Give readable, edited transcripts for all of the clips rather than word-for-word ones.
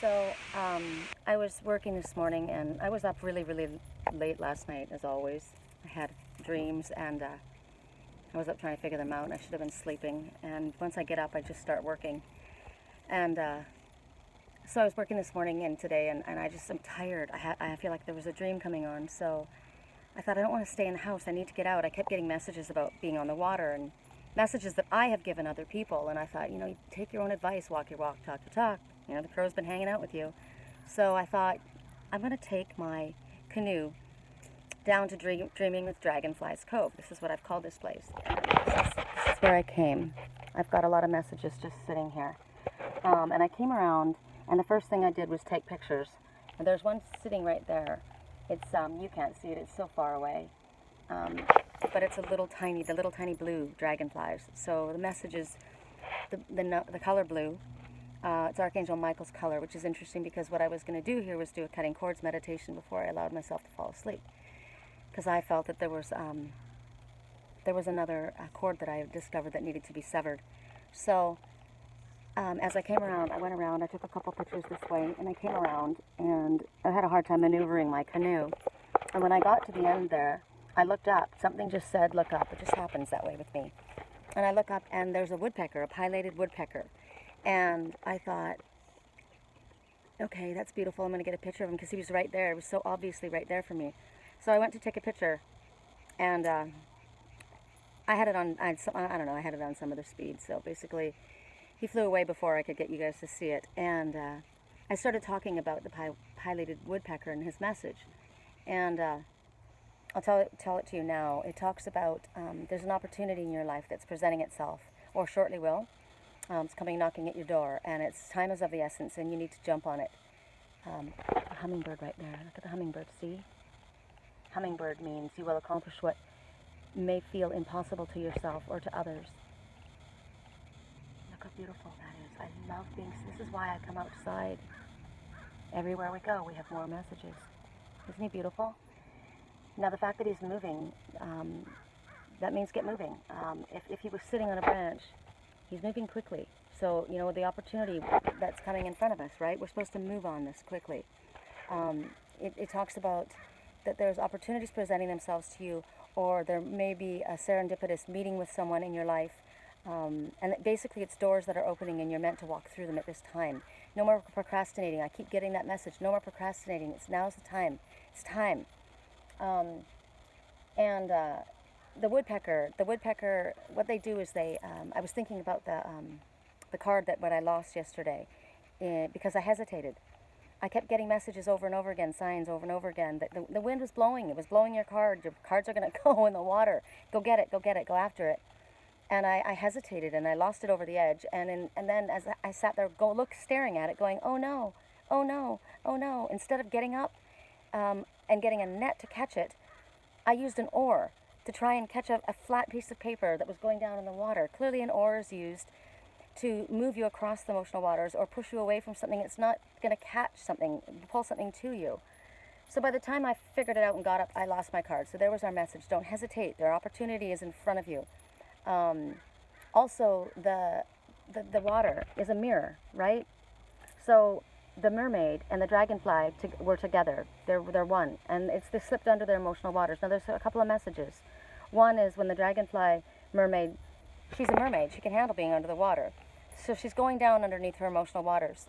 So, I was working this morning and I was up really, really late last night, as always. I had dreams and I was up trying to figure them out, and I should have been sleeping. And once I get up, I just start working. And so I was working this morning and today, and I'm tired. I feel like there was a dream coming on. So I thought, I don't want to stay in the house. I need to get out. I kept getting messages about being on the water and messages that I have given other people. And I thought, you take your own advice, walk your walk, talk your talk. The crow's been hanging out with you. So I thought, I'm going to take my canoe down to Dreaming with Dragonflies Cove. This is what I've called this place. This is where I came. I've got a lot of messages just sitting here. And I came around, and the first thing I did was take pictures. And there's one sitting right there. It's, you can't see it, it's so far away. But it's the little tiny blue dragonflies. So the message is the color blue. It's Archangel Michael's color, which is interesting because what I was going to do here was do a cutting cords meditation before I allowed myself to fall asleep. Because I felt that there was another cord that I discovered that needed to be severed. So as I came around, I went around, I took a couple pictures this way, and I came around, and I had a hard time maneuvering my canoe. And when I got to the end there, I looked up. Something just said, look up. It just happens that way with me. And I look up, and there's a woodpecker, a pileated woodpecker. And I thought, okay, that's beautiful. I'm going to get a picture of him because he was right there. It was so obviously right there for me. So I went to take a picture, and I had it on, I don't know, I had it on some other speed. So basically, he flew away before I could get you guys to see it. And I started talking about the pileated woodpecker and his message. And I'll tell it to you now. It talks about there's an opportunity in your life that's presenting itself, or shortly will. It's coming knocking at your door, and time is of the essence, and you need to jump on it. A hummingbird right there. Look at the hummingbird, see? Hummingbird means you will accomplish what may feel impossible to yourself or to others. Look how beautiful that is. I love this is why I come outside. Everywhere we go, we have more messages. Isn't he beautiful? Now, the fact that he's moving, that means get moving. If he was sitting on a branch, he's moving quickly. So, the opportunity that's coming in front of us, right? We're supposed to move on this quickly. It talks about that there's opportunities presenting themselves to you, or there may be a serendipitous meeting with someone in your life. And basically, it's doors that are opening, and you're meant to walk through them at this time. No more procrastinating. I keep getting that message. No more procrastinating. Now's the time. It's time. The woodpecker, what they do is I was thinking about the card that I lost yesterday, because I hesitated. I kept getting messages over and over again, signs over and over again, that the wind was blowing. It was blowing your card. Your cards are going to go in the water. Go get it, go after it. And I hesitated, and I lost it over the edge. And then as I sat there, staring at it, going, oh no, oh no, oh no. Instead of getting up and getting a net to catch it, I used an oar to try and catch a flat piece of paper that was going down in the water. Clearly an oar is used to move you across the emotional waters or push you away from something. It's not going to catch something, pull something to you. So by the time I figured it out and got up, I lost my card. So there was our message. Don't hesitate. Their opportunity is in front of you. Also, the water is a mirror, right? So the mermaid and the dragonfly were together. They're one. And they slipped under their emotional waters. Now, there's a couple of messages. One is when the dragonfly mermaid, she's a mermaid. She can handle being under the water. So she's going down underneath her emotional waters.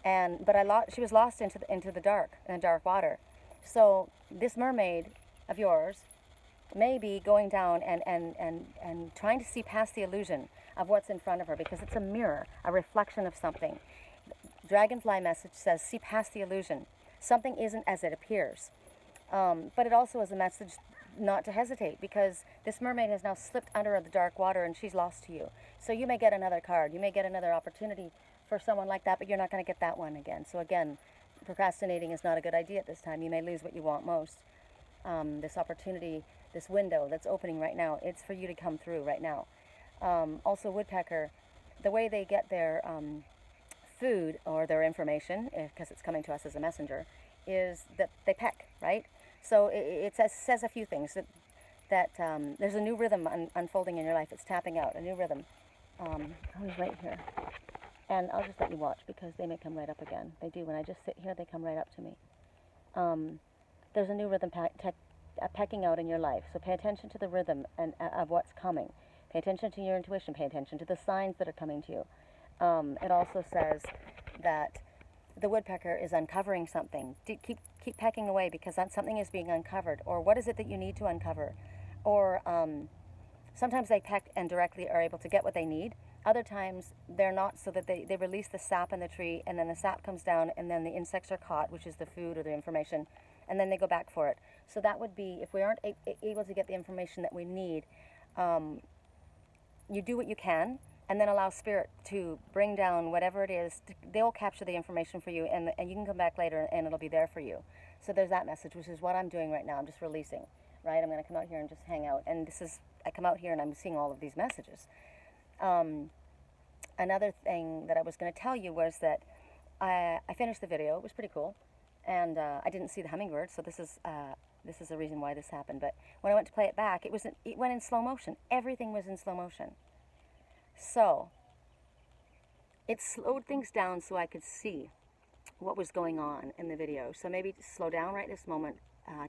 But she was lost into the dark water. So this mermaid of yours may be going down and trying to see past the illusion of what's in front of her, because it's a mirror, a reflection of something. Dragonfly message says, see past the illusion. Something isn't as it appears. But it also is a message not to hesitate, because this mermaid has now slipped under the dark water and she's lost to you. So you may get another card. You may get another opportunity for someone like that, but you're not going to get that one again. So again, procrastinating is not a good idea at this time. You may lose what you want most. This opportunity, this window that's opening right now, it's for you to come through right now. Also, woodpecker, the way they get their food or their information, because it's coming to us as a messenger, is that they peck, right? So it says a few things, that there's a new rhythm unfolding in your life. It's tapping out, a new rhythm. He's right here. And I'll just let you watch because they may come right up again. They do. When I just sit here, they come right up to me. There's a new rhythm pecking out in your life. So pay attention to the rhythm and of what's coming. Pay attention to your intuition. Pay attention to the signs that are coming to you. It also says that the woodpecker is uncovering something. Keep pecking away because that something is being uncovered. Or what is it that you need to uncover? Or sometimes they peck and directly are able to get what they need. Other times they're not, so that they release the sap in the tree, and then the sap comes down, and then the insects are caught, which is the food or the information, and then they go back for it. So that would be, if we aren't able to get the information that we need, you do what you can, and then allow Spirit to bring down whatever it is. They'll capture the information for you, and you can come back later, and it'll be there for you. So there's that message, which is what I'm doing right now. I'm just releasing, right? I'm going to come out here and just hang out. And I come out here, and I'm seeing all of these messages. Another thing that I was going to tell you was that I finished the video. It was pretty cool. And I didn't see the hummingbird, so this is the reason why this happened. But when I went to play it back, it went in slow motion. Everything was in slow motion. So it slowed things down so I could see what was going on in the video. So maybe slow down right this moment,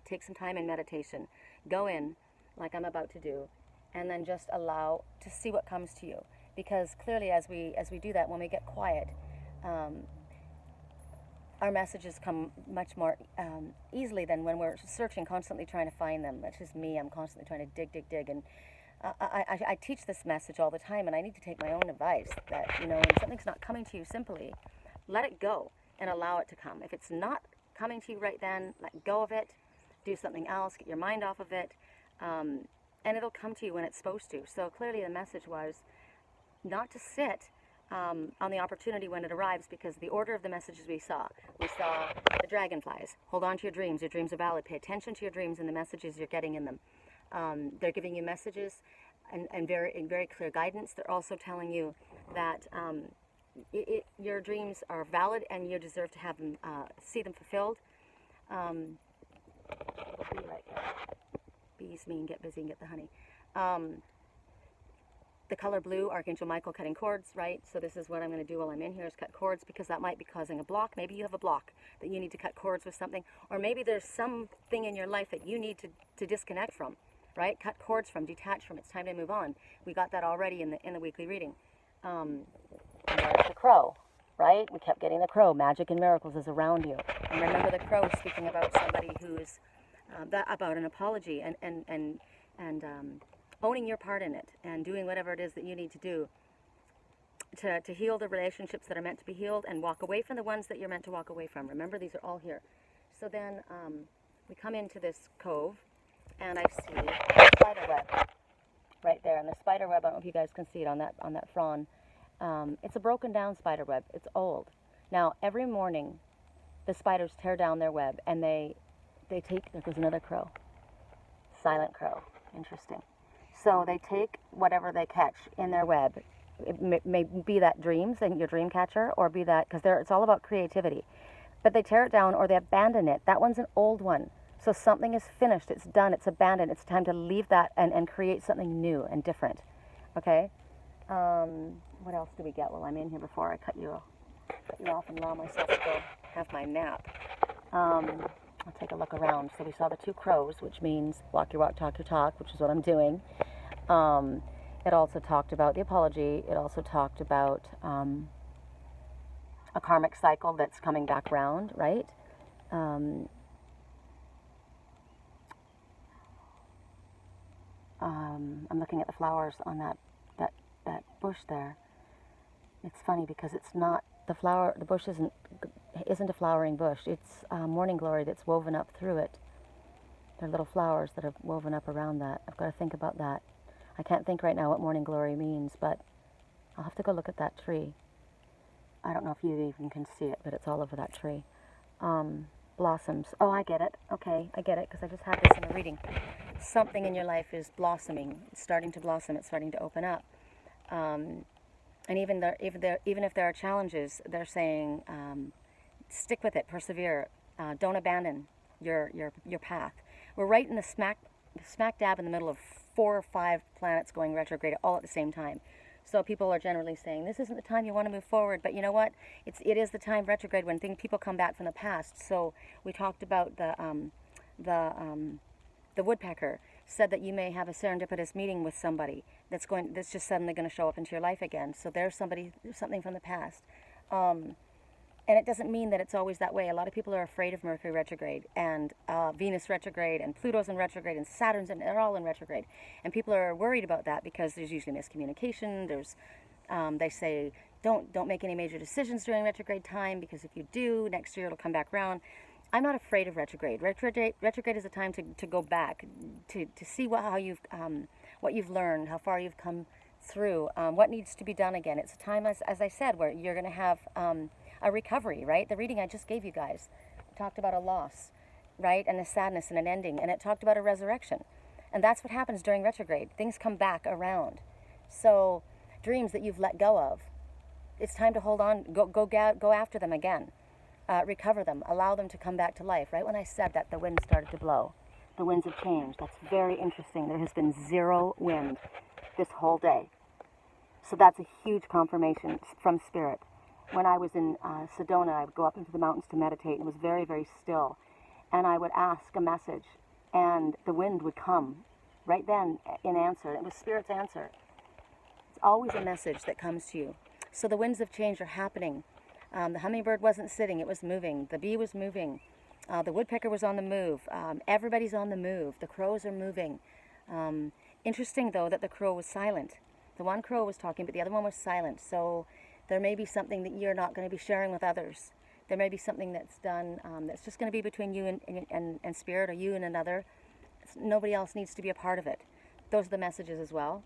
take some time in meditation, go in like I'm about to do, and then just allow to see what comes to you. Because clearly as we do that, when we get quiet, our messages come much more easily than when we're searching, constantly trying to find them. That's just me. I'm constantly trying to dig. And I teach this message all the time, and I need to take my own advice that, when something's not coming to you simply, let it go and allow it to come. If it's not coming to you right then, let go of it, do something else, get your mind off of it, and it'll come to you when it's supposed to. So clearly the message was not to sit on the opportunity when it arrives, because the order of the messages we saw the dragonflies. Hold on to your dreams. Your dreams are valid. Pay attention to your dreams and the messages you're getting in them. They're giving you messages and very clear guidance. They're also telling you that your dreams are valid and you deserve to have them, see them fulfilled. Bee right there. Bees mean get busy and get the honey. The color blue, Archangel Michael cutting cords, right? So this is what I'm going to do while I'm in here, is cut cords, because that might be causing a block. Maybe you have a block that you need to cut cords with something, or maybe there's something in your life that you need to disconnect from, right? Cut cords from, detach from. It's time to move on. We got that already in the weekly reading. And there's the crow, right? We kept getting the crow. Magic and miracles is around you. And remember the crow speaking about somebody who's about an apology and owning your part in it and doing whatever it is that you need to do to heal the relationships that are meant to be healed and walk away from the ones that you're meant to walk away from. Remember, these are all here. So then we come into this cove, and I see a spider web right there. And the spider web, I don't know if you guys can see it on that frond. It's a broken down spider web. It's old. Now, every morning, the spiders tear down their web, and they take, there goes another crow. Silent crow. Interesting. So they take whatever they catch in their web. It may be that dreams and your dream catcher, or be that, because it's all about creativity. But they tear it down or they abandon it. That one's an old one. So something is finished. It's done. It's abandoned. It's time to leave that and create something new and different. Okay? What else do we get while I'm in here before I cut you off and allow myself to go have my nap? I'll take a look around. So we saw the two crows, which means walk your walk, talk your talk, which is what I'm doing. It also talked about the apology. It also talked about a karmic cycle that's coming back round, right? I'm looking at the flowers on that bush there. It's funny because it's not the flower. The bush isn't a flowering bush. It's morning glory that's woven up through it. They're little flowers that are woven up around that. I've got to think about that. I can't think right now what morning glory means, but I'll have to go look at that tree. I don't know if you even can see it, but it's all over that tree. Blossoms. Oh, I get it. Okay, I get it, because I just had this in a reading. Something in your life is blossoming. It's starting to blossom. It's starting to open up. And even if there are challenges, they're saying, stick with it, persevere. Don't abandon your path. We're right in the smack dab in the middle of 4 or 5 planets going retrograde all at the same time. So people are generally saying, this isn't the time you want to move forward. But you know what? It is the time retrograde when people come back from the past. So we talked about the woodpecker said that you may have a serendipitous meeting with somebody that's just suddenly going to show up into your life again. So there's something from the past. And it doesn't mean that it's always that way. A lot of people are afraid of Mercury retrograde and Venus retrograde and Pluto's in retrograde and Saturn's they're all in retrograde. And people are worried about that because there's usually miscommunication. They say don't make any major decisions during retrograde time, because if you do, next year it'll come back around. I'm not afraid of retrograde. Retrograde is a time to go back, to see what you've learned, how far you've come through, what needs to be done again. It's a time, as I said, where you're going to have a recovery, right? The reading I just gave you guys talked about a loss, right? And a sadness and an ending. And it talked about a resurrection. And that's what happens during retrograde. Things come back around. So dreams that you've let go of, it's time to hold on, go after them again. Recover them, allow them to come back to life. Right when I said that, the wind started to blow. The winds have changed. That's very interesting. There has been zero wind this whole day. So that's a huge confirmation from Spirit. When I was in Sedona, I would go up into the mountains to meditate, and it was very, very still. And I would ask a message, and the wind would come right then in answer. It was Spirit's answer. It's always a message that comes to you. So the winds of change are happening. The hummingbird wasn't sitting, it was moving. The bee was moving. The woodpecker was on the move. Everybody's on the move. The crows are moving. Interesting, though, that the crow was silent. The one crow was talking, but the other one was silent. So there may be something that you're not going to be sharing with others. There may be something that's done that's just going to be between you and Spirit, or you and another. Nobody else needs to be a part of it. Those are the messages as well.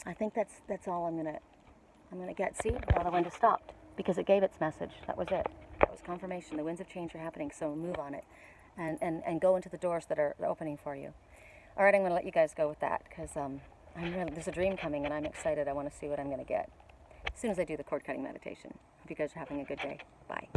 I think that's all I'm going to get. See, now the wind has stopped because it gave its message. That was it. That was confirmation. The winds of change are happening, so move on it and go into the doors that are opening for you. All right, I'm going to let you guys go with that because there's a dream coming and I'm excited. I want to see what I'm going to get as soon as I do the cord cutting meditation. Hope you guys are having a good day. Bye.